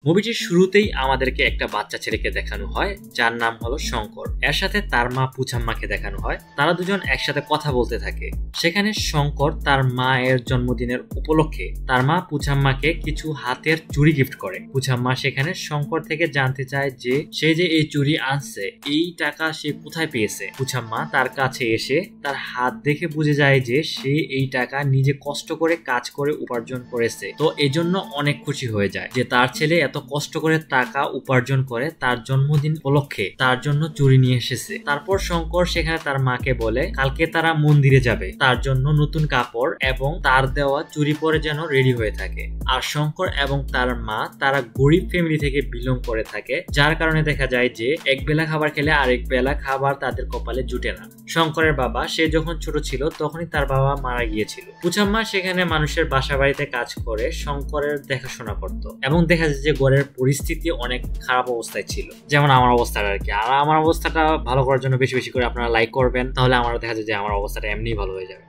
মুভিটির শুরুতেই আমাদেরকে একটা বাচ্চা ছেলেকে দেখানো হয় যার নাম হলো শঙ্কর। এর সাথে তার মা পুছাম্মাকে দেখানো হয়। তারা দুজন একসাথে কথা বলতে থাকে। সেখানে শঙ্কর তার মায়ের জন্মদিনের উপলক্ষে তার মা পুছাম্মাকে কিছু হাতের চুড়ি গিফট করে। পুছাম্মা সেখানে শঙ্কর থেকে জানতে চায় যে সে যে এই চুড়ি আনছে এই টাকা সে কোথায় পেয়েছে। পুছাম্মা তার কাছে এসে তার হাত দেখে বুঝে যায় যে সে এই টাকা নিজে কষ্ট করে কাজ করে উপার্জন করেছে। তো এজন্য অনেক খুশি হয়ে যায় যে তার ছেলে এত কষ্ট করে টাকা উপার্জন করে তার জন্মদিন উপলক্ষে তার জন্য চুড়ি নিয়ে এসেছে। তারপর শঙ্কর সেখানে তার মাকে বলে কালকে তারা মন্দিরে যাবে, তার জন্য নতুন কাপড় এবং তার দেওয়া চুড়ি পরে যেন রেডি হয়ে থাকে। আর শঙ্কর এবং তার মা তারা গরিব ফ্যামিলি থেকে বিলং করে থাকে, যার কারণে দেখা যায় যে এক বেলা খাবার খেলে আরেক বেলা খাবার তাদের কপালে জুটে না। শঙ্করের বাবা সে যখন ছোট ছিল তখনই তার বাবা মারা গিয়েছিল। পুছাম্মা সেখানে মানুষের বাসা বাড়িতে কাজ করে শঙ্করের দেখাশোনা করত এবং দেখা যায় যে ঘরের পরিস্থিতি অনেক খারাপ অবস্থায় ছিল, যেমন আমার অবস্থাটা আর কি। আর আমার অবস্থাটা ভালো করার জন্য বেশি বেশি করে আপনারা লাইক করবেন, তাহলে আমারও দেখা যায় যে আমার অবস্থাটা এমনিই ভালো হয়ে যাবে।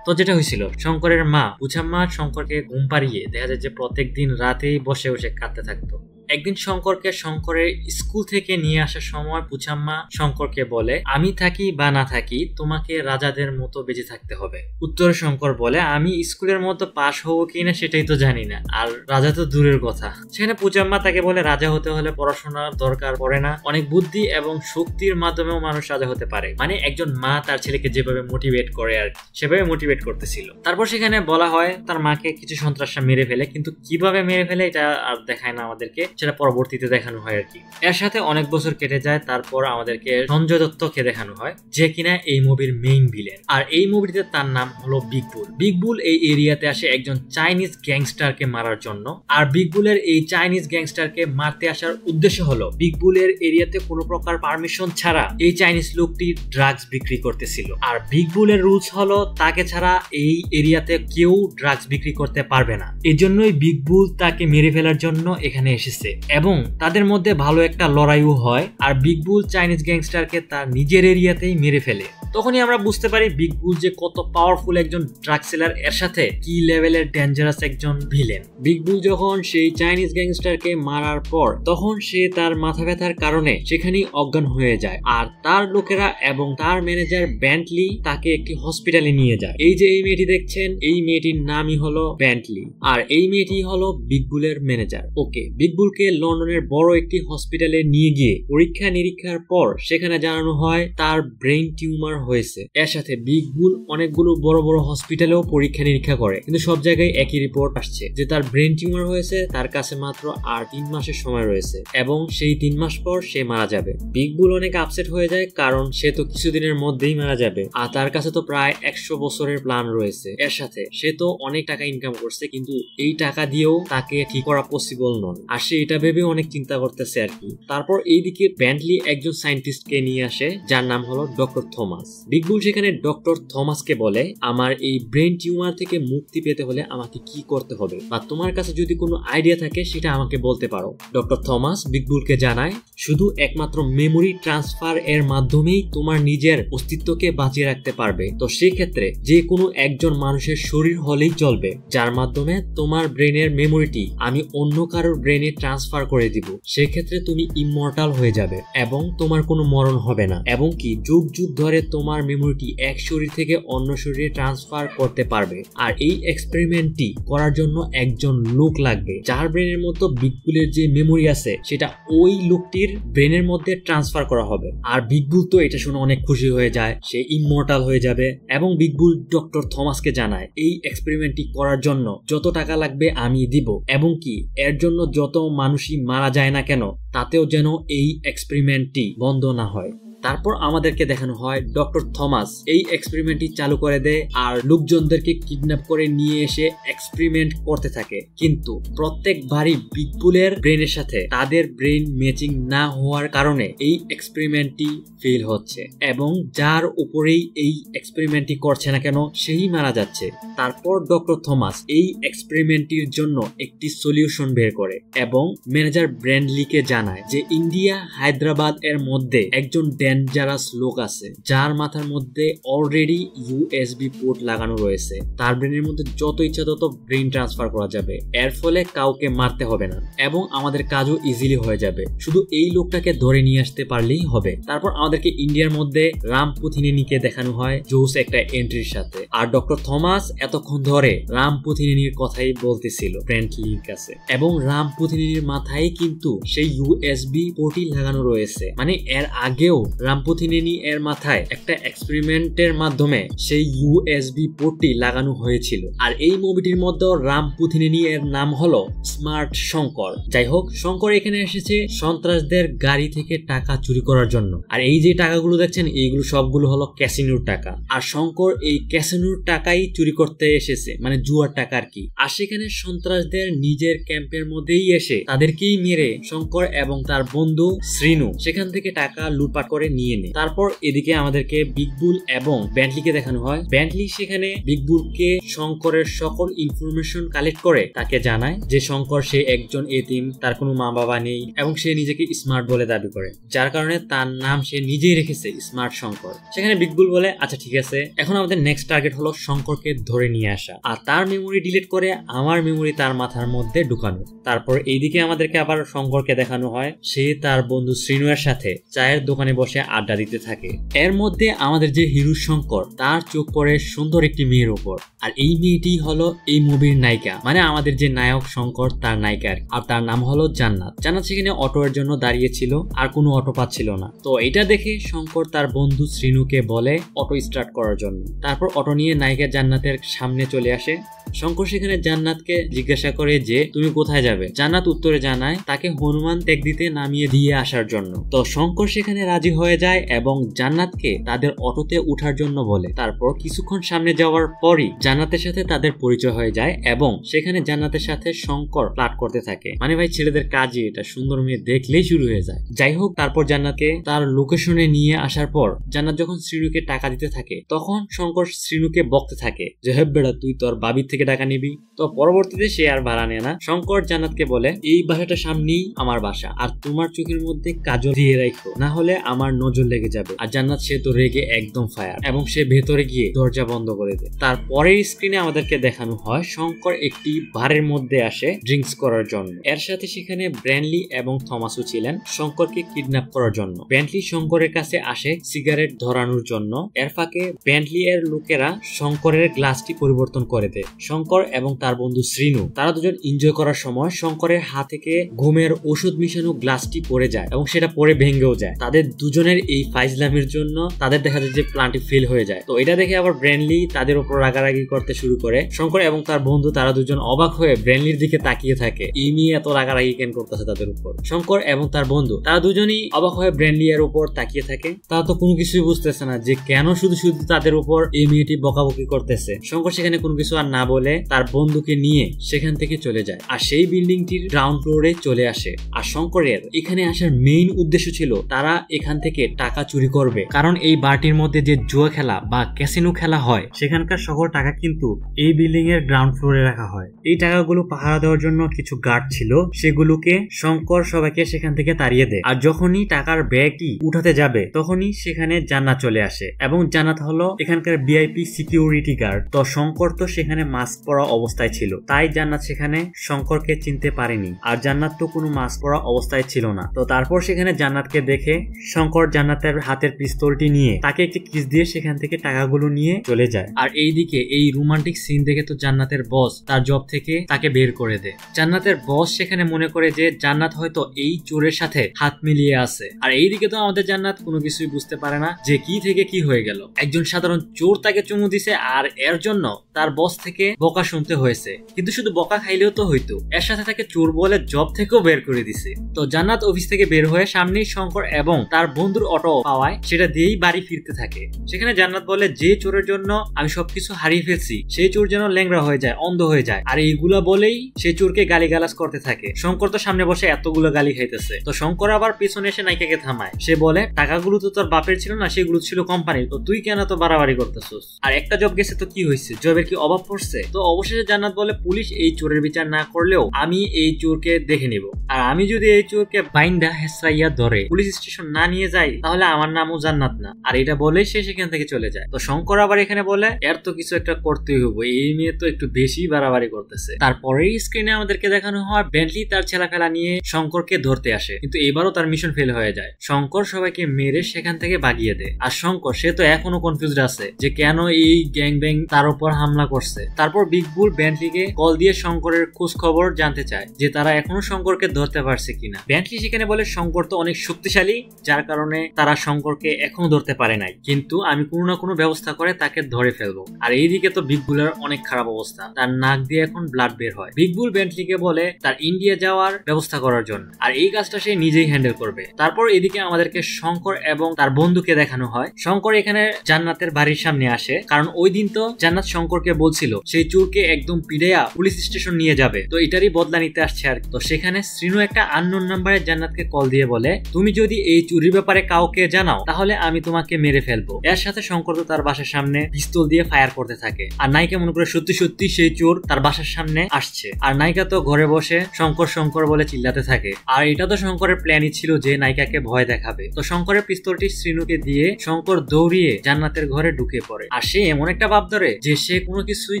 তো যেটা হয়েছিল, শঙ্করের মা পুছাম্মা শঙ্করকে ঘুম পাড়িয়ে দেখা যায় যে প্রত্যেক দিন রাতেই বসে বসে কাঁদতে থাকতো। একদিন শঙ্করকে শঙ্করের স্কুল থেকে নিয়ে আসার সময় পুছাম্মা শঙ্করকে বলে আমি থাকি বা না থাকি তোমাকে রাজাদের মতো বেঁচে থাকতে হবে। উত্তরে শঙ্কর বলে আমি স্কুলের মতো পাশ হবো কিনা সেটাই তো জানি না, আর রাজা তো দূরের কথা। সেখানে পুছাম্মা তাকে বলে রাজা হতে হলে পড়াশোনার দরকার পড়ে না, অনেক বুদ্ধি এবং শক্তির মাধ্যমেও মানুষ রাজা হতে পারে। মানে একজন মা তার ছেলেকে যেভাবে মোটিভেট করে আর সেভাবে মোটিভেট করতেছিল। তারপর সেখানে বলা হয় তার মাকে কিছু সন্ত্রাসরা মেরে ফেলে, কিন্তু কিভাবে মেরে ফেলে এটা আর দেখায় না আমাদেরকে, সেটা পরবর্তীতে দেখানো হয় আর কি। এর সাথে অনেক বছর কেটে যায়। তারপর আমাদেরকে সঞ্জয় দত্তকে দেখানো হয় যে কিনা এই মুভির মেইন ভিলেন। আর এই মুভিতে তার নাম হলো বিগ বুল। বিগ বুল এই এরিয়াতে আসে একজন চাইনিজ গ্যাংস্টারকে মারার জন্য। আর বিগ বুলের এই চাইনিজ গ্যাংস্টারকে মারতে আসার উদ্দেশ্য হলো বিগ বুলের এরিয়াতে কোনো প্রকার পারমিশন ছাড়া এই চাইনিজ লোকটি ড্রাগস বিক্রি করতেছিল। আর বিগ বুলের রুলস হলো তাকে ছাড়া এই এরিয়াতে কেউ ড্রাগস বিক্রি করতে পারবে না। এজন্যই বিগ বুল তাকে মেরে ফেলার জন্য এখানে এসেছে এবং তাদের মধ্যে ভালো একটা লড়াইও হয়। আর বিগ বুল চাইনিজ গ্যাংস্টারকে তার নিজের এরিয়াতেই মেরে ফেলে। তখনই আমরা বুঝতে পারি বিগ বুল যে কত পাওয়ারফুল একজন ড্রাগ সেলার, এর সাথে কি লেভেলের ডেঞ্জারাস একজন ভিলেন। বিগ বুল যখন সেই চাইনিজ গ্যাংস্টারকে মারার পর তখন সে তার মাথা ব্যথার কারণে সেখানেই অজ্ঞান হয়ে যায়। আর তার লোকেরা এবং তার ম্যানেজার বেন্টলি তাকে একটি হসপিটালে নিয়ে যায়। এই যে এই মেয়েটি দেখছেন, এই মেয়েটির নামই হলো বেন্টলি। আর এই মেয়েটি হলো বিগ বুলের ম্যানেজার। ওকে, বিগ বুলকে লন্ডনের বড় একটি হসপিটালে নিয়ে গিয়ে পরীক্ষা নিরীক্ষার পর সেখানে জানানো হয় তার ব্রেইন টিউমার হয়েছে। এর সাথে বিগ বুল অনেকগুলো বড় বড় হসপিটালেও পরীক্ষা নিরীক্ষা করে, কিন্তু সব জায়গায় একই রিপোর্ট আসছে যে তার ব্রেইন টিউমার হয়েছে, তার কাছে মাত্র আর 3 মাসের সময় রয়েছে এবং সেই 3 মাস পর সে মারা যাবে। বিগ বুল অনেক আপসেট হয়ে যায়, কারণ সে তো কিছুদিনের মধ্যেই মারা যাবে আর তার কাছে তো প্রায় 100 বছরের প্ল্যান রয়েছে। এর সাথে সে তো অনেক টাকা ইনকাম করছে, কিন্তু এই টাকা দিয়েও তাকে ঠিক করা পসিবল নয়। আর সে এটা ভেবে অনেক চিন্তা করতেছে আর কি। তারপর এইদিকে বেন্টলি একজন সায়েন্টিস্টকে নিয়ে আসে যার নাম হলো ডক্টর থমাস। বিগ বুল সেখানে ডক্টর থমাসকে বলে আমার এই ব্রেন টিউমার থেকে মুক্তি পেতে হলে আমাকে কি করতে হবে, বা তোমার কাছে যদি কোনো আইডিয়া থাকে সেটা আমাকে বলতে পারো। ডক্টর থমাস বিগ বুলকে জানায় শুধু একমাত্র মেমোরি ট্রান্সফার এর মাধ্যমেই তোমার নিজের অস্তিত্বকে বাঁচিয়ে রাখতে পারবে। তো সেক্ষেত্রে যে কোনো একজন মানুষের শরীর হলেই চলবে, যার মাধ্যমে তোমার ব্রেনের মেমোরিটি আমি অন্য কারোর ব্রেনে ট্রান্সফার করে দিব। সেক্ষেত্রে তুমি ইমমর্টাল হয়ে যাবে এবং তোমার কোনো মরণ হবে না, এবং কি যুগ যুগ ধরে তোমার মেমোরিটি এক শরীর থেকে অন্য শরীরে ট্রান্সফার করতে পারবে। আর এই এক্সপেরিমেন্টটি করার জন্য একজন লোক লাগবে যার ব্রেনের মধ্যে বিগ বুলের যে মেমোরি আছে সেটা ওই লোকটির ব্রেনের মধ্যে ট্রান্সফার করা হবে। আর বিগ বুল তো এটা শুনে অনেক খুশি হয়ে যায়, সে ইমমর্টাল হয়ে যাবে। এবং বিগ বুল ডক্টর থমাসকে জানায় এই এক্সপেরিমেন্টটি করার জন্য যত টাকা লাগবে আমি দিব, এবং কি এর জন্য যত মানুষই মারা যায় না কেন তাতেও যেন এই এক্সপেরিমেন্টটি বন্ধ না হয়। তারপর আমাদেরকে দেখানো হয় ডক্টর থমাস এই এক্সপেরিমেন্টটি চালু করে দেয় আর লোকজনদেরকে কিডন্যাপ করে নিয়ে এসে এক্সপেরিমেন্ট করতে থাকে। কিন্তু প্রত্যেকবারই বিগ বুলের ব্রেনের সাথে তাদের ব্রেন ম্যাচিং না হওয়ার কারণে এই এক্সপেরিমেন্টটি ফেল হচ্ছে, এবং যার উপরেই এই এক্সপেরিমেন্টটি করছে না কেন সেই মারা যাচ্ছে। তারপর ডক্টর থমাস এই এক্সপেরিমেন্টটির জন্য একটি সলিউশন বের করে এবং ম্যানেজার ব্র্যান্ডলিকে জানায় যে ইন্ডিয়া হায়দ্রাবাদ এর মধ্যে একজন ডেঞ্জারাস লোক আছে যার মাথার মধ্যে অলরেডি ইউএসবি পোর্ট লাগানো রয়েছে। তার ব্রেনের মধ্যে যত ইচ্ছা তত ব্রেন ট্রান্সফার করা যাবে, এর ফলে কাউকে মারতে হবে না এবং আমাদের কাজও ইজিলি হয়ে যাবে। শুধু এই লোকটাকে ধরে নিয়ে আসতে পারলেই হবে। তারপর আমাদেরকে ইন্ডিয়ার মধ্যে রামপুথিনেনিকে দেখানো হয় জোস একটা এন্ট্রির সাথে। আর ডক্টর থমাস এতক্ষণ ধরে রামপুথিনেনির কথাই বলতেছিল ব্রেন্টলির কাছে, এবং রামপুথিনেনির মাথায় কিন্তু সেই ইউএসবি পোর্টই লাগানো রয়েছে। মানে এর আগেও রামপুথিনেনি এর মাথায় একটা এক্সপেরিমেন্টের মাধ্যমে সেই ইউএসবি পোর্টটি লাগানো হয়েছিল। আর এই মুভিটির মধ্যে রামপুথিনেনি এর নাম হলো স্মার্ট শঙ্কর। যাই হোক, শঙ্কর এখানে এসেছে সন্ত্রাসদের গাড়ি থেকে টাকা চুরি করার জন্য। আর এই যে টাকাগুলো দেখছেন এইগুলো সবগুলো হলো ক্যাসিনোর টাকা। আর শঙ্কর এই ক্যাসিনোর টাকাই চুরি করতে এসেছে, মানে জুয়ার টাকা আর কি। আর সেখানে সন্ত্রাসদের নিজের ক্যাম্পের মধ্যেই এসে তাদেরকেই মেরে শঙ্কর এবং তার বন্ধু শ্রীনু সেখান থেকে টাকা লুটপাট করে নিয়ে নেয়। তারপর এদিকে আমাদেরকে বিগ বুল এবং ব্যান্টলিকে দেখানো হয়। ব্যান্টলি সেখানে বিগ বুলকে শঙ্করের সকল ইনফরমেশন কালেক্ট করে তাকে জানায় যে শঙ্কর সে একজন এতিম, তার কোনো মা বাবা নেই এবং সে নিজেকে স্মার্ট বলে দাবি করে, যার কারণে তার নাম সে নিজেই রেখেছে স্মার্ট শঙ্কর। সেখানে বিগ বুল বলে আচ্ছা ঠিক আছে, এখন আমাদের নেক্সট টার্গেট হলো শঙ্করকে ধরে নিয়ে আসা আর তার মেমোরি ডিলিট করে আমার মেমোরি তার মাথার মধ্যে ঢুকানো। তারপর এইদিকে আমাদেরকে আবার শঙ্করকে দেখানো হয় সে তার বন্ধু শ্রীনুয়ের সাথে চায়ের দোকানে বসে আড্ডা দিতে থাকে। এর মধ্যে আমাদের যে হিরো শঙ্কর তার চোখ পড়ে সুন্দর একটি মেয়ের উপর, আর এই মেয়েটি হলো এই মুভির নায়িকা, মানে আমাদের যে নায়ক শঙ্কর তার নায়িকা, আর তার নাম হলো জান্নাত। জান্নাত সেখানে অটোর জন্য দাঁড়িয়েছিল আর কোনো অটো পাচ্ছিল না। তো এটা দেখে শঙ্কর তার বন্ধু শ্রীনুকে বলে অটো স্টার্ট করার জন্য। তারপর অটো নিয়ে নায়িকা জান্নাতের সামনে চলে আসে। শঙ্কর সেখানে জান্নাতকে জিজ্ঞাসা করে যে তুমি কোথায় যাবে। জান্নাত উত্তরে জানায় তাকে হনুমান ত্যাগ দিতে নামিয়ে দিয়ে আসার জন্য। তো শঙ্কর সেখানে রাজি হয়ে যায় এবং জান্নাতকে তাদের অটোতে উঠার জন্য বলে। তারপর কিছুক্ষণ সামনে যাওয়ার পরই জান্নাতের সাথে তাদের পরিচয় হয়ে যায় এবং সেখানে জান্নাতের সাথে শঙ্কর ফ্লার্ট করতে থাকে। মানে ভাই ছেলেদের কাজই এটা, সুন্দর মেয়ে দেখলেই শুরু হয়ে যায়। যাই হোক, তারপর জান্নাতকে তার লোকেশনে নিয়ে আসার পর জান্নাত যখন শ্রীনুকে টাকা দিতে থাকে তখন শঙ্কর শ্রীনুকে বকতে থাকে যে হে বেড়া তুই তোর বাবির থেকে টাকা নিবি। তো পরবর্তীতে সে আর ভাড়া নেয় না। শঙ্কর জান্নাতকে বলে এই বাসাটা সামনেই আমার বাসা আর তোমার চোখের মধ্যে কাজল দিয়ে রাখো, না হলে আমার নজর লেগে যাবে। আর জান্নাত সে তো রেগে একদম ফায়ার এবং সে ভেতরে গিয়ে দরজা বন্ধ করে দেয়। তারপরের স্ক্রিনে আমাদেরকে দেখানো হয় শঙ্কর একটি বারের মধ্যে আসে ড্রিঙ্কস করার জন্য। এর সাথে সেখানে ব্র্যান্ডলি এবং থমাসও ছিলেন শঙ্করকে কিডন্যাপ করার জন্য। ব্র্যান্ডলি শঙ্করের কাছে আসে সিগারেট ধরানোর জন্য। এর ফাঁকে ব্র্যান্ডলি এর লোকেরা শঙ্করের গ্লাসটি পরিবর্তন করে দেয়। শঙ্কর এবং তার বন্ধু শ্রীনু তারা দুজন এনজয় করার সময় শঙ্করের হাত থেকে ঘুমের ওষুধ মিশানো গ্লাসটি পড়ে যায় এবং সেটা পরে ভেঙেও যায়। তাদের দুজনের এই ফাইজলামির জন্য তাদের দেখা যায় যে প্ল্যানটি ফেল হয়ে যায়। তো এটা দেখে আবার ব্র্যান্ডলি তাদের উপর রাগারাগি করতে শুরু করে। শঙ্কর এবং তার বন্ধু তারা দুজন অবাক হয়ে ব্র্যান্ডলির দিকে তাকিয়ে থাকে, এই নিয়ে এত রাগারাগি কেন করতেছে তাদের উপর। শঙ্কর এবং তার বন্ধু তারা দুজনই অবাক হয়ে ব্র্যান্ডলি এর উপর তাকিয়ে থাকে। তারা তো কোনো কিছুই বুঝতেছে না যে কেন শুধু শুধু তাদের উপর এই মেয়েটি বকাবকি করতেছে। শঙ্কর সেখানে কোনো কিছু আর না বলে তার বন্ধুকে নিয়ে সেখান থেকে চলে যায় আর সেই বিল্ডিংটির গ্রাউন্ড ফ্লোরে চলে আসে। আর শঙ্করের এখানে আসার মেইন উদ্দেশ্য ছিল তারা এখান থেকে টাকা চুরি করবে, কারণ এই বারটির মধ্যে যে জুয়া খেলা বা ক্যাসিনো খেলা হয় সেখানকার সকল টাকা কিন্তু এই বিল্ডিং এর গ্রাউন্ড ফ্লোরে রাখা হয়। এই টাকাগুলো পাহারা দেওয়ার জন্য কিছু গার্ড ছিল, সেগুলোকে শঙ্কর সবাইকে সেখান থেকে তাড়িয়ে দেয়। আর যখনই টাকার ব্যাগটি উঠাতে যাবে তখনই সেখানে জান্নাত চলে আসে এবং জান্নাত হলো এখানকার ভিআইপি সিকিউরিটি গার্ড। তো শঙ্কর তো সেখানে মাস্ক পরা অবস্থায় ছিল, তাই জান্নাত সেখানে শঙ্করকে চিনতে পারেনি। আর জান্নাত তো কোনো মাস্ক পরা অবস্থায় ছিল না। তো তারপর সেখানে জান্নাতকে দেখে শঙ্কর জান্নাতের হাতের পিস্তলটি নিয়ে তাকে একটি কিস দিয়ে সেখান থেকে টাকাগুলো নিয়ে চলে যায়। আর এইদিকে এই রোমান্টিক সিন দেখে তো জান্নাতের বস তার জব থেকে তাকে বের করে দেয়। জান্নাতের বস সেখানে মনে করে যে জান্নাত হয়তো এই চোরের সাথে হাত মিলিয়ে আছে। আর এইদিকে তো আমাদের জান্নাত কোনো কিছুই বুঝতে পারে না যে কি থেকে কি হয়ে গেল। একজন সাধারণ চোর তাকে চুমু দিছে আর এর জন্য তার বস থেকে বকা শুনতে হয়েছে। কিন্তু শুধু বকা খাইলেও তো হইতো, এর সাথে তাকে চোর বলে জব থেকেও বের করে দিছে। তো জান্নাত অফিস থেকে বের হয়ে সামনেই শঙ্কর এবং তার বন্ধুর অটো পাওয়ায় সেটা দিয়েই বাড়ি ফিরতে থাকে। সেখানে জান্নাত বলে যে চোরের জন্য আমি সবকিছু হারিয়ে ফেলছি সেই চোর যেন ল্যাংড়া হয়ে যায়, অন্ধ হয়ে যায়। আর এইগুলা বলেই সে চোরকে গালিগালাজ করতে থাকে। শঙ্কর তো সামনে বসে এতগুলো গালি খাইতেছে। তো শঙ্কর আবার পিছনে এসে নায়িকাকে থামায়। সে বলে টাকাগুলো তো তোর বাপের ছিল না, সেগুলো ছিল কোম্পানির, তো তুই কেন তো বাড়াবাড়ি করতেছিস? আর একটা জব গেছে তো কি হয়েছে, জবের কি অভাব পড়ছে? তো অবশেষে জান্নাত বলে পুলিশ এই চোরের বিচার না করলেও আমি এই চোরকে দেখে নিব। আর আমি যদি এই চোরকে বাইন্দা হেসরাইয়া ধরে পুলিশ স্টেশন না নিয়ে যাই চাই তাহলে আমার নামও জান্নাত না। আর এটা বলেই সে সেখান থেকে চলে যায়। তো শঙ্কর আবার এখানে বলে এর তো কিছু একটা করতেই হবে, এই মেয়ে তো একটু বেশি বাড়াবাড়ি করতেছে। তারপরেই স্ক্রিনে আমাদেরকে দেখানো হয় বেন্টলি তার ছেলেখেলা নিয়ে শঙ্করকে ধরতে আসে, কিন্তু এবারও তার মিশন ফেল হয়ে যায়। শঙ্কর সবাইকে মেরে সেখান থেকে ভাগিয়ে দেয়। আর শঙ্কর সে তো এখনো কনফিউজড আছে যে কেন এই গ্যাং ব্যাং তার উপর হামলা করছে। তারপর বিগ বুল বেন্টলিকে কল দিয়ে শঙ্করের খোঁজ খবর জানতে চায় যে তারা এখনো শঙ্করকে ধরতে পারছে কিনা। বেন্টলি সেখানে বলে শঙ্কর তো অনেক শক্তিশালী, যার কারণে তারা শঙ্করকে এখনো ধরতে পারে নাই, কিন্তু আমি কোনো না কোনো ব্যবস্থা করে তাকে ধরে ফেলবো। আর এইদিকে তো বিগ বুলের অনেক খারাপ অবস্থা, তার নাক দিয়ে এখন ব্লাড বের হয়। বিগ বুল বেন্টলিকে বলে তার ইন্ডিয়া যাওয়ার ব্যবস্থা করার জন্য, আর এই কাজটা সে নিজেই হ্যান্ডেল করবে। তারপর এদিকে আমাদেরকে শঙ্কর এবং তার বন্ধুকে দেখানো হয়। শঙ্কর এখানে জান্নাতের বাড়ির সামনে আসে, কারণ ওই দিন তো জান্নাত শঙ্করকে বলছিল সেই চোরকে একদম পিড়েয়া পুলিশ স্টেশন নিয়ে যাবে, তো এটারই বদলা নিতে আসছে। আর তো সেখানে শ্রীনু একটা আননোন নাম্বারে জান্নাতকে কল দিয়ে বলে তুমি যদি এই চুরির ব্যাপারে কাউকে জানাও তাহলে আমি তোমাকে মেরে ফেলবো। এর সাথে শঙ্কর তো তার বাসার সামনে পিস্তল দিয়ে ফায়ার করতে থাকে, আর নায়িকা মনে করে সত্যি সত্যি সেই চোর তার বাসার সামনে আসছে। আর নায়িকা তো ঘরে বসে শঙ্কর শঙ্কর বলে চিল্লাতে থাকে। আর এটা তো শঙ্করের প্ল্যানই ছিল যে নায়িকাকে ভয় দেখাবে। তো শঙ্করের পিস্তলটি শ্রীনুকে দিয়ে শঙ্কর দৌড়িয়ে জান্নাতের ঘরে ঢুকে পড়ে। আর সে এমন একটা ভাব ধরে যে সে কোনো কিছুই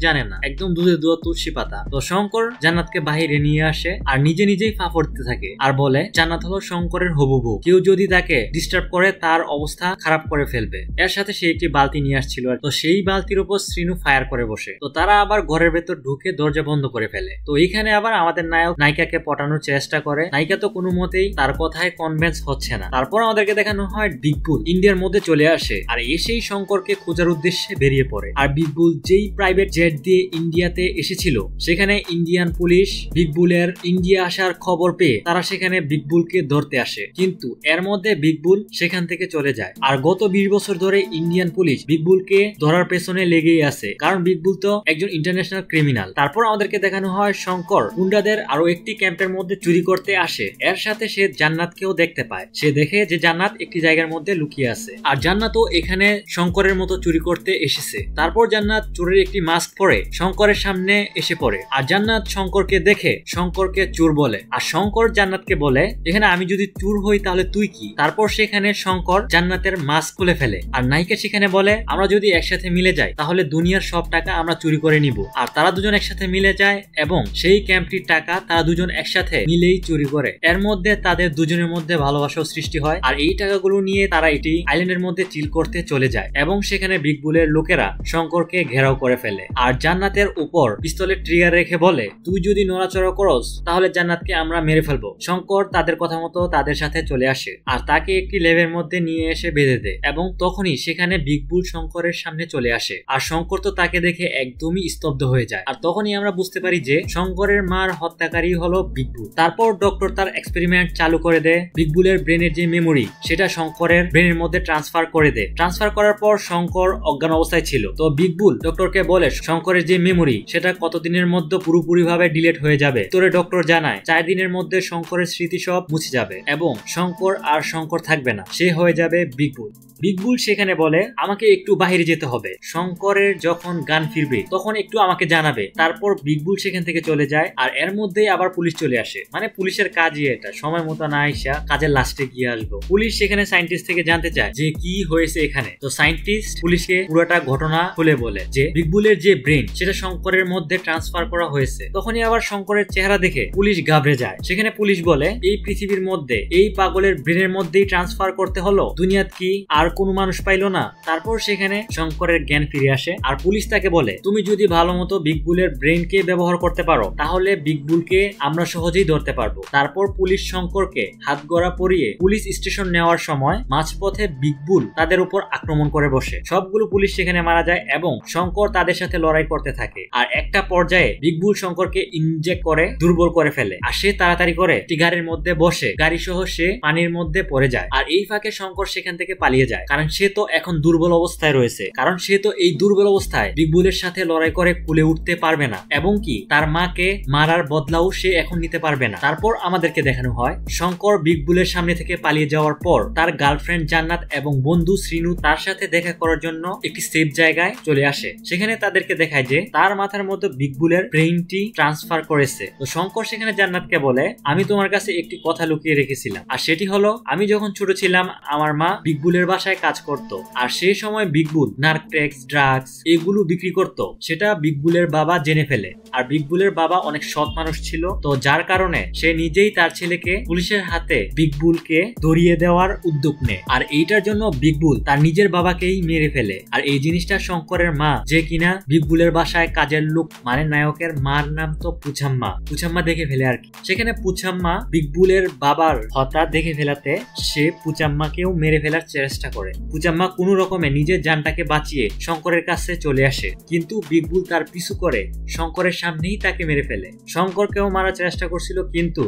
জানে না, একদম দুধে দুয়া তুলসী পাতা। তো শঙ্কর জান্নাতকে বাহিরে নিয়ে আসে আর নিজে নিজেই ফা পড়তে থাকে আর বলে জান্নাত হলো শঙ্করের হবু বউ, কেউ যদি তাকে ডিস্টার্ব করে তার অবস্থা খারাপ করে ফেলবে। এর সাথে সে একটি বালতি নিয়ে আসছিল, তো সেই বালতির উপর শ্রীনু ফায়ার করে বসে। তো তারা আবার ঘরের ভেতর ঢুকে দরজা বন্ধ করে ফেলে। তো এইখানে আবার আমাদের নায়ক নায়িকাকে পটানোর চেষ্টা করে, নায়িকা তো কোনো মতেই তার কথায় কনভিন্স হচ্ছে না। তারপর আমাদেরকে দেখানো হয় বিগ বুল ইন্ডিয়ার মধ্যে চলে আসে আর এসেই শঙ্করকে খোঁজার উদ্দেশ্যে বেরিয়ে পড়ে। আর বিগ বুল যেই প্রাইভেট জেট দিয়ে ইন্ডিয়াতে এসেছিল সেখানে ইন্ডিয়ান পুলিশ বিগ বুলের ইন্ডিয়া আসার খবর পেয়ে তারা সেখানে বিগ বুলকে ধরতে আসে, কিন্তু এর মধ্যে বিগ বুল সেখান থেকে চলে যায়। আর গত 20 বছর ধরে ইন্ডিয়ান পুলিশ বিগ বুলকে ধরার পেছনে লেগেই আছে, কারণ বিগ বুল তো একজন ইন্টারন্যাশনাল ক্রিমিনাল। তারপর আমাদেরকে দেখানো হয় শঙ্কর গুন্ডাদের আরো একটি ক্যাম্পের মধ্যে চুরি করতে আসে। এর সাথে সে জান্নাতকেও দেখতে পায়। সে দেখে যে জান্নাত একটি জায়গার মধ্যে লুকিয়ে আছে, আর জান্নাতও এখানে শঙ্করের মতো চুরি করতে এসেছে। তারপর জান্নাত চোরের একটি মাস্ক পরে শঙ্করের সামনে এসে পড়ে, আর জান্নাত শঙ্করকে দেখে শঙ্করকে চোর বলে। আর শঙ্কর জান্নাতকে বলে এখানে আমি যদি চোর হই তাহলে তুই কি। তারপর সেখানে শঙ্কর জান্নাতের মাস্ক খুলে ফেলে, আর নায়িকা সেখানে বলে আমরা যদি একসাথে মিলে যাই তাহলে দুনিয়ার সব টাকা আমরা চুরি করে নিব। আর তারা দুজন একসাথে মিলে যায় এবং সেই ক্যাম্পটির টাকা তারা দুজন একসাথে মিলেই চুরি করে। এর মধ্যে তাদের দুজনের মধ্যে ভালোবাসাও সৃষ্টি হয়, আর এই টাকাগুলো নিয়ে তারা এটি আইল্যান্ডের মধ্যে চিল করতে চলে যায় এবং সেখানে বিগ বুলের লোকেরা শঙ্করকে ঘেরাও করে ফেলে। আর জান্নাতের উপর পিস্তলের ট্রিগার রেখে বলে তুই যদি নড়াচড়া করস তাহলে জান্নাতকে আমরা মেরে ফেলবো। শঙ্কর তাদের কথা মতো তাদের সাথে চলে আসে আর তাকে একটি লেভের মধ্যে নিয়ে এসে বেঁধে দেয়, এবং তখনই সেখানে বিগ বুল শঙ্করের সামনে চলে আসে। আর শঙ্কর তো তাকে দেখে একদমই স্তব্ধ হয়ে যায়। আর তখনই আমরা বুঝতে পারি যে শঙ্করের মার হত্যাকারী হলো বিগ বুল। তারপর ডক্টর তার এক্সপেরিমেন্ট চালু করে দেয়, বিগ বুলের ব্রেনের যে মেমোরি সেটা শঙ্করের ব্রেনের মধ্যে ট্রান্সফার করে দেয়। ট্রান্সফার করার পর শঙ্কর অজ্ঞান অবস্থায় ছিল। তো বিগ বুল ডক্টরকে বলে শঙ্করের যে মেমোরি সেটা কতদিনের মধ্যে পুরোপুরি ভাবে ডিলিট হয়ে যাবে। তোরে ডক্টর জানায় 4 দিনের মধ্যে শঙ্করের স্মৃতি সব মুছে যাবে এবং শঙ্কর আর শঙ্কর থাকবে না, সে হয়ে যাবে বিগ বুল। বিগ বুল সেখানে বলে আমাকে একটু বাহিরে যেতে হবে, শঙ্করের যখন গান ফিরবে তখন একটু আমাকে জানাবে। তারপর বিগ বুল সেখান থেকে চলে যায়। আর এর মধ্যেই আবার পুলিশ চলে আসে, মানে পুলিশের কাজই এটা, সময় মতো না আইসা কাজের লাস্টে গিয়ে আসবো। পুলিশ সেখানে সায়েন্টিস্ট থেকে জানতে চায় যে কি হয়েছে এখানে। তো সায়েন্টিস্ট পুলিশকে পুরোটা ঘটনা খুলে বলে যে বিগ বুলের যে ব্রেন সেটা শঙ্করের মধ্যে ট্রান্সফার করা হয়েছে। তখনই আবার শঙ্করের চেহারা দেখে পুলিশ ঘাবড়ে যায়। সেখানে পুলিশ বলে এই পৃথিবীর মধ্যে এই পাগলের ব্রেনের মধ্যেই ট্রান্সফার করতে হলো, দুনিয়াত কি আর কোনো মানুষ পাইলো না। তারপর সেখানে শঙ্করের জ্ঞান ফিরে আসে আর পুলিশ তাকে বলে তুমি যদি ভালো মতো বিগ বুলের ব্রেনকে ব্যবহার করতে পারো তাহলে বিগ বুলকে আমরা সহজেই ধরতে পারবো। তারপর পুলিশ শঙ্করকে হাত গড়া পরিয়ে পুলিশ স্টেশন নেওয়ার সময় মাঝপথে বিগ বুল তাদের উপর আক্রমণ করে বসে। সবগুলো পুলিশ সেখানে মারা যায় এবং শঙ্কর তাদের সাথে লড়াই করতে থাকে। আর একটা পর্যায়ে বিগ বুল শঙ্করকে ইনজেক্ট করে দুর্বল করে ফেলে, আর সে তাড়াতাড়ি করে একটি গাড়ির মধ্যে বসে গাড়ি সহ সে পানির মধ্যে পড়ে যায়। আর এই ফাঁকে শঙ্কর সেখান থেকে পালিয়ে যায়, কারণ সে তো এখন দুর্বল অবস্থায় রয়েছে, কারণ সে তো এই দুর্বল অবস্থায় বিগ বুলের সাথে লড়াই করে কুলে উঠতে পারবে না, এবং কি তার মাকে মারার বদলাও সে এখন নিতে পারবে না। তারপর আমাদেরকে দেখানো হয় শঙ্কর বিগ বুলের সামনে থেকে পালিয়ে যাওয়ার পর তার গার্লফ্রেন্ড জান্নাত এবং বন্ধু শ্রীনু তার সাথে দেখা করার জন্য একটি সেফ জায়গায় চলে আসে। সেখানে তাদেরকে দেখায় যে তার মাথার মধ্যে বিগ বুলের ব্রেইনটি ট্রান্সফার করেছে। তো শঙ্কর সেখানে জান্নাতকে বলে আমি তোমার কাছে একটি কথা লুকিয়ে রেখেছিলাম, আর সেটি হলো আমি যখন ছোট ছিলাম আমার মা বিগবুলের বাসায় কাজ করত, আর সেই সময় বিগবুল নার্কোটিক্স, ড্রাগস এগুলো বিক্রি করত। সেটা বিগবুলের বাবা জেনে ফেলে, আর বিগবুলের বাবা অনেক সৎ মানুষ ছিল, তো যার কারণে সে নিজেই তার ছেলেকে পুলিশের হাতে বিগবুলকে ধরিয়ে দেওয়ার উদ্যোগ নেয়। আর এইটার জন্য বিগবুল তার নিজের বাবাকেই মেরে ফেলে। আর এই জিনিসটা শঙ্করের মা, যে কিনা বিগবুলের বাসায় কাজের লোক, মানে নায়কের মার নাম তো পুছাম্মা, পুছাম্মা দেখে ফেলে আর কি। সেখানে পুছাম্মা বিগবুলের বাবার হত্যা দেখে ফেলাতে সে পুছাম্মাকেও মেরে ফেলার চেষ্টা করে। পুছাম্মা কোনো রকমে নিজের জানটাকে বাঁচিয়ে শঙ্করের কাছে চলে আসে, কিন্তু বিগবুল তার পিছু করে শঙ্করের সামনেই তাকে মেরে ফেলে। শঙ্করকেও মারার চেষ্টা করছিল, কিন্তু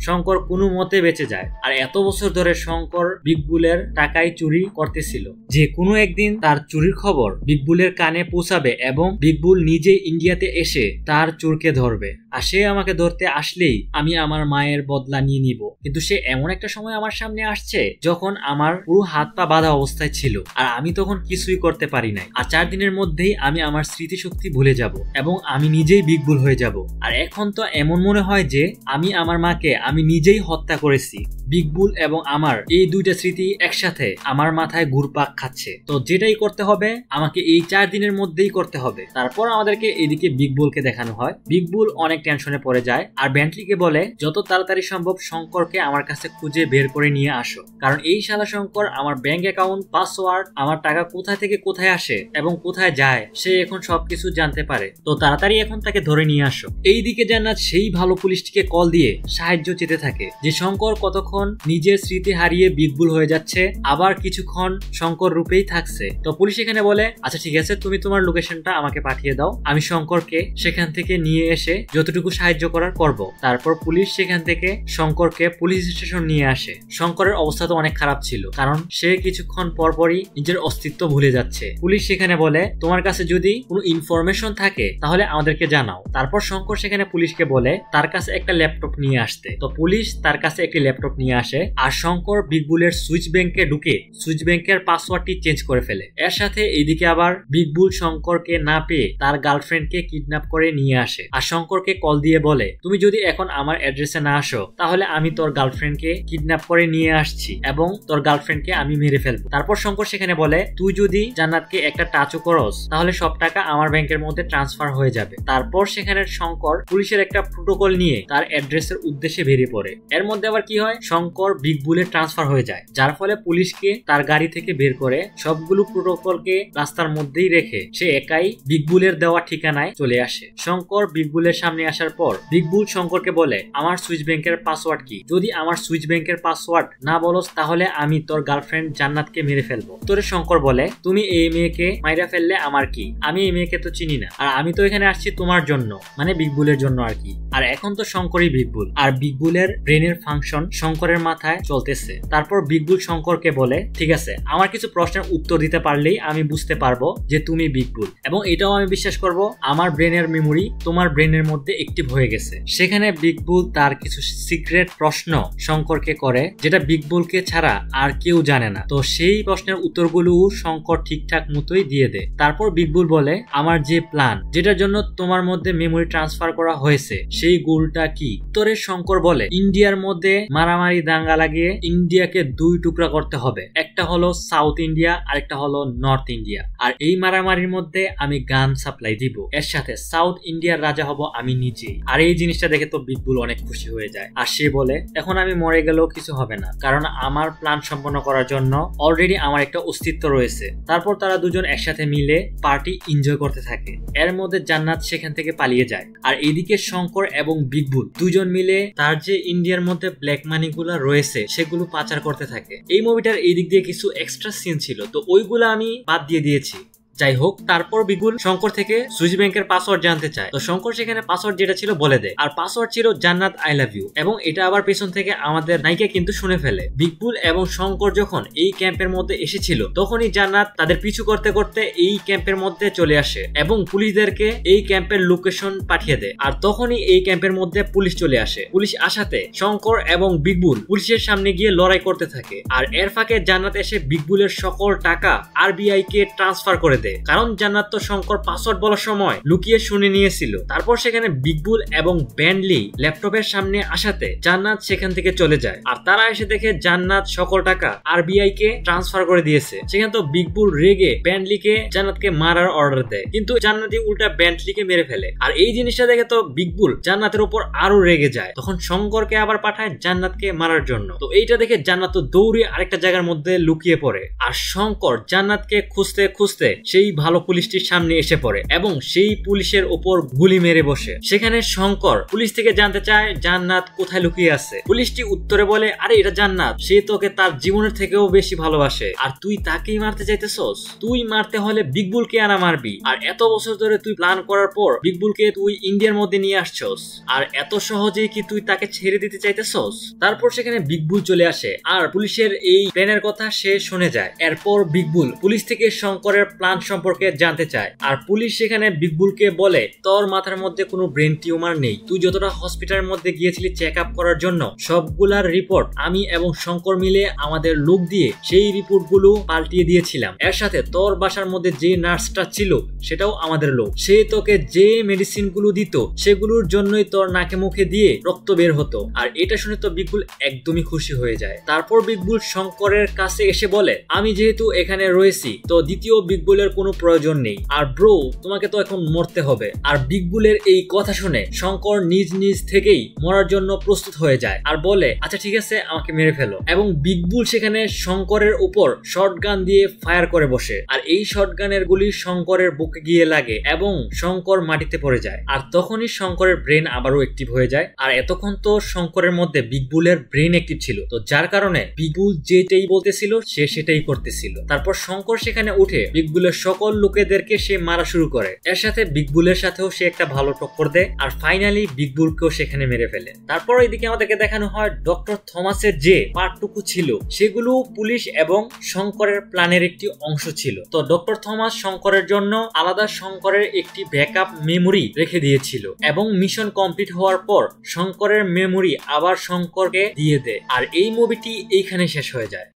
শঙ্কর কোনো মতে বেঁচে যায়। আর এত বছর ধরে শঙ্কর বিগবুলের টাকায় চুরি করতেছিল, যে কোনো একদিন তার চুরির খবর বিগবুলের কানে পৌঁছাবে এবং বিগবুল নিজে ইন্ডিয়াতে এসে তার চোরকে ধরবে। আর সে আমাকে ধরতে আসলেই আমি আমার মায়ের বদলা নিয়ে নিব। কিন্তু সে এমন একটা সময় আমার সামনে আসছে যখন আমার পুরো হাত পা বাঁধা অবস্থায় ছিল, আর আমি তখন কিছুই করতে পারি নাই। আর 4 দিনের মধ্যেই আমি আমার স্মৃতিশক্তি ভুলে যাব এবং আমি নিজেই বিগবুল হয়ে যাব। আর এখন তো এমন মনে হয় যে আমি আমার মাকে আমি নিজেই হত্যা করেছি। বিগবুল এবং আমার এই দুইটা স্মৃতি একসাথে আমার মাথায় ঘুরপাক খাচ্ছে। তো যেটাই করতে হবে আমাকে এই 4 দিনের মধ্যেই করতে হবে। তারপর আমাদেরকে এদিকে বিগবুলকে দেখানো হয়। বিগবুল অনেক টেনশনে পড়ে যায়, আর বেন্টলিকে বলে যত তাড়াতাড়ি সম্ভব শঙ্করকে আমার কাছে খুঁজে বের করে নিয়ে আসো, কারণ এই শালা শঙ্কর আমার ব্যাংক অ্যাকাউন্ট, পাসওয়ার্ড, আমার টাকা কোথায় থেকে কোথায় আসে এবং কোথায় যায় সে এখন সবকিছু জানতে পারে। তো তাড়াতাড়ি এখন তাকে ধরে নিয়ে আসো। এইদিকে জান্নাত সেই ভালো পুলিশটিকে কল দিয়ে সাহায্য চেতে থাকে যে শঙ্কর কতক্ষণ নিজের স্মৃতি হারিয়ে বিগবুল হয়ে যাচ্ছে, আবার কিছুক্ষণ শঙ্কর রূপেই থাকছে। তো পুলিশ এখানে বলে আচ্ছা ঠিক আছে, তুমি তোমার লোকেশনটা আমাকে পাঠিয়ে দাও, আমি শঙ্করকে সেখান থেকে নিয়ে এসে যতটুকু সাহায্য করার করব। তারপর পুলিশ সেখান থেকে শঙ্করকে পুলিশ স্টেশন নিয়ে আসে। শঙ্করের অবস্থা তো অনেক খারাপ ছিল, কারণ সে কিছুক্ষণ পরপরই নিজের অস্তিত্ব ভুলে যাচ্ছে। পুলিশ সেখানে বলে তোমার কাছে যদি কোনো ইনফরমেশন থাকে তাহলে আমাদেরকে জানাও। তারপর শঙ্কর সেখানে পুলিশকে বলে তার কাছে একটা ল্যাপটপ নিয়ে আসতে। তো পুলিশ তার কাছে একটি ল্যাপটপ নিয়ে আসে, আর শঙ্কর বিগবুলের সুইচ ব্যাংকে ঢুকে সুইচ ব্যাংকের পাসওয়ার্ডটি চেঞ্জ করে ফেলে। এর সাথে এইদিকে আবার বিগবুল শঙ্করকে না পেয়ে তার গার্লফ্রেন্ডকে কিডন্যাপ করে নিয়ে আসে, আর শঙ্করকে কল দিয়ে বলে তুমি যদি এখন আমার অ্যাড্রেসে না আসো তাহলে আমি তোর গার্লফ্রেন্ডকে কিডন্যাপ করে নিয়ে আসছি এবং তোর গার্লফ্রেন্ডকে আমি মেরে ফেলবো। তারপর শঙ্কর সেখানে বলে তুই যদি জান্নাতকে একটা টাচও করস তাহলে সব টাকা আমার ব্যাংকের মধ্যে ট্রান্সফার হয়ে যাবে। তারপর সেখানে শঙ্কর পুলিশের একটা প্রোটোকল নিয়ে তার অ্যাড্রেসের উদ্দেশ্যে বেরিয়ে পড়ে। এর মধ্যে আবার কি হয়, শঙ্কর বিগবুলে ট্রান্সফার হয়ে যায়, যার ফলে পুলিশকে তার গাড়ি থেকে বের করে সবগুলো প্রোটোকলকে রাস্তার মধ্যেই রেখে সে একাই বিগবুলের দেওয়া ঠিকানায় চলে আসে। শঙ্কর বিগবুলের সামনে আসার পর বিগবুল শঙ্করকে বলে আমার সুইচ ব্যাংকের পাসওয়ার্ড কি, যদি আমার সুইচ ব্যাংকের পাসওয়ার্ড না বলস তাহলে আমি তোর গার্লফ্রেন্ড জান্নাতকে মেরে ফেলবো। তোরে শঙ্কর বলে তুমি এই মেয়েকে মাইরা ফেললে আমার কি, আমি এই মেয়েকে তো চিনি না, আর আমি তো এখানে আসছি তোমার জন্য, মানে বিগবুলের জন্য আর কি। আর এখন তো শঙ্করই বিগবুল, আর বিগবুলের ব্রেনের ফাংশন শঙ্করের মাথায় চলতেছে। তারপর বিগবুল শঙ্করকে বলে ঠিক আছে, আমার কিছু প্রশ্নের উত্তর দিতে পারলেই আমি বুঝতে পারবো যে তুমি বিগবুল, এবং এটাও আমি বিশ্বাস করব আমার ব্রেনের মেমোরি তোমার ব্রেনের মধ্যে অ্যাক্টিভ হয়ে গেছে। সেখানে বিগবুল তার কিছু সিক্রেট প্রশ্ন শঙ্করকে করে, যেটা বিগবুলকে ছাড়া আর কেউ জানে না। তো সেই প্রশ্নের উত্তরগুলো শঙ্কর ঠিকঠাক মতোই দিয়ে দেয়। তারপর বিগবুল বলে আমার যে প্ল্যান, যেটার জন্য তোমার মধ্যে মেমোরি ট্রান্সফার করা হয়েছে, সেই গোলটা কি? উত্তরে শঙ্কর বলে ইন্ডিয়ার মধ্যে মারামারি দাঙ্গা লাগিয়ে ইন্ডিয়াকে 2 টুকরা করতে হবে, একটা হলো সাউথ ইন্ডিয়া আর একটা হলো নর্থ ইন্ডিয়া। আর এই মারামারির মধ্যে আমি গান সাপ্লাই দিব, এর সাথে সাউথ ইন্ডিয়ার রাজা হব আমি নিজেই। আর এই জিনিসটা দেখে তো বিগবুল অনেক খুশি হয়ে যায়, আর সে বলে এখন আমি মরে গেলেও কিছু হবে না, কারণ আমার প্ল্যান সম্পন্ন করার জন্য অলরেডি আমার একটা অস্তিত্ব রয়েছে। তারপর তারা দুজন একসাথে মিলে পার্টি এনজয় করতে থাকে। এর মধ্যে জান্নাত সেখান থেকে পালিয়ে যায়, আর এদিকে শঙ্কর এবং বিগবুল দুজন মিলে তার যে ইন্ডিয়ার মধ্যে ব্ল্যাক মানি গুলা রয়েছে সেগুলো পাচার করতে থাকে। এই মুভিটার এই দিক দিয়ে কিছু এক্সট্রা সিন ছিল, তো ওইগুলো আমি বাদ দিয়ে দিয়েছি। যাই হোক, তারপর বিগবুল শঙ্কর থেকে সুইচ ব্যাংকের পাসওয়ার্ড জানতে চায়। তো শঙ্কর সেখানে পাসওয়ার্ড যেটা ছিল বলে দেয়, আর পাসওয়ার্ড ছিল জান্নাত আই লাভ ইউ, এবং এটা আবার পেছন থেকে আমাদের নায়িকা কিন্তু শুনে ফেলে। বিগবুল এবং শঙ্কর যখন এই ক্যাম্পের মধ্যে এসেছিল তখনই জান্নাত তাদের পিছু করতে করতে এই ক্যাম্পের মধ্যে চলে আসে এবং পুলিশদেরকে এই ক্যাম্পের লোকেশন পাঠিয়ে দেয়। আর তখনই এই ক্যাম্পের মধ্যে পুলিশ চলে আসে। পুলিশ আসাতে শঙ্কর এবং বিগবুল পুলিশের সামনে গিয়ে লড়াই করতে থাকে, আর এর ফাঁকে জান্নাত এসে বিগবুলের সকল টাকা আরবিআই কে ট্রান্সফার করে দেয়। জান্নাতে, কারণ জান্নাত তো শঙ্কর পাসওয়ার্ড বলার সময় লুকিয়ে শুনে নিয়েছিল। তারপর সেখানে বিগবুল এবং ব্যান্ডলি ল্যাপটপের সামনে আসাতে জান্নাত সেখান থেকে চলে যায়, আর তারা এসে দেখে জান্নাত সকল টাকা আরবিআই কে ট্রান্সফার করে দিয়েছে। সেখানে তো বিগবুল রেগে ব্যান্ডলিকে জান্নাতকে মারার অর্ডার দেয়, কিন্তু জান্নাতি উল্টা ব্যান্ডলিকে মেরে ফেলে। আর এই জিনিসটা দেখে তো বিগবুল জান্নাতের উপর আরো রেগে যায়, তখন শঙ্করকে আবার পাঠায় জান্নাতকে মারার জন্য। তো এইটা দেখে জান্নাত তো দৌড়ে আরেকটা জায়গার মধ্যে লুকিয়ে পড়ে, আর শঙ্কর জান্নাতকে খুঁজতে খুঁজতে সেই ভালো পুলিশটির সামনে এসে পড়ে এবং সেই পুলিশের উপর গুলি মেরে বসে। সেখানে শঙ্কর পুলিশ থেকে জানতে চায় জান্নাত কোথায় লুকিয়ে আছে। পুলিশটি উত্তরে বলে, আরে এটা জান্নাত, সে তোকে তার জীবনের থেকেও বেশি ভালোবাসে, আর তুই তাকেই মারতে চাইতেছস। তুই মারতে হলে বিগবুলকে আনা মারবি, আর এত বছর ধরে তুই প্ল্যান করার পর বিগবুলকে তুই ইন্ডিয়ার মধ্যে নিয়ে আসছস, আর এত সহজেই কি তুই তাকে ছেড়ে দিতে চাইতেছস? তারপর সেখানে বিগবুল চলে আসে, আর পুলিশের এই প্ল্যানের কথা সে শুনে যায়। এরপর বিগবুল পুলিশ থেকে শঙ্করের প্ল্যান সম্পর্কে জানতে চায়, আর পুলিশ সেখানে বিগবুলকে বলে, তোর মাথার মধ্যে কোনো ব্রেন টিউমার নেই, তুই যতটা হসপিটালের মধ্যে গিয়েছিলি চেক আপ করার জন্য সবগুলার রিপোর্ট আমি এবং শঙ্কর মিলে আমাদের লোক দিয়ে সেই রিপোর্ট গুলো পাল্টিয়ে দিয়েছিলাম। এর সাথে তোর বাসার মধ্যে যে নার্সটা ছিল সেটাও আমাদের লোক, সে তোকে যে মেডিসিন গুলো দিত সেগুলোর জন্যই তোর নাকে মুখে দিয়ে রক্ত বের হতো। আর এটা শুনে তো বিগবুল একদমই খুশি হয়ে যায়। তারপর বিগবুল শঙ্করের কাছে এসে বলে, আমি যেহেতু এখানে রয়েছি তো দ্বিতীয় বিগবুলের কোনো প্রয়োজন নেই, আর ব্রো তোমাকে তো এখন মরতে হবে। আর বিগবুলের এই কথা শুনে শঙ্কর নিজ নিজ থেকেই মরার জন্য প্রস্তুত হয়ে যায়, আর বলে, আচ্ছা ঠিক আছে আমাকে মেরে ফেলো। এবং বিগবুল সেখানে শঙ্করের উপর শর্টগান দিয়ে ফায়ার করে বসে, আর এই শর্টগানের গুলি শঙ্করের বুকে গিয়ে লাগে এবং শঙ্কর মাটিতে পড়ে যায়। আর তখনই শঙ্করের ব্রেন আবারও অ্যাক্টিভ হয়ে যায়। আর এতক্ষণ তো শঙ্করের মধ্যে বিগবুলের ব্রেন অ্যাক্টিভ ছিল, তো যার কারণে বিগবুল যেটাই বলতেছিল সে সেটাই করতেছিল। তারপর শঙ্কর সেখানে উঠে বিগবুলের সকল লোকেদেরকে সে মারা শুরু করে। এর সাথে বিগবুলের সাথেও সে একটা ভালো টক্কর দেয়, আর ফাইনালি বিগবুলকেও সেখানে মেরে ফেলে। তারপর এদিকে আমাদেরকে দেখানো হয় ডক্টর থমাসের যে পার্টটুকু ছিল সেগুলো পুলিশ এবং শঙ্করের প্ল্যানের একটি অংশ ছিল। তো ডক্টর থমাস শঙ্করের জন্য আলাদা শঙ্করের একটি ব্যাকআপ মেমোরি রেখে দিয়েছিল, এবং মিশন কমপ্লিট হওয়ার পর শঙ্করের মেমোরি আবার শঙ্করকে দিয়ে দেয়। আর এই মুভিটি এইখানে শেষ হয়ে যায়।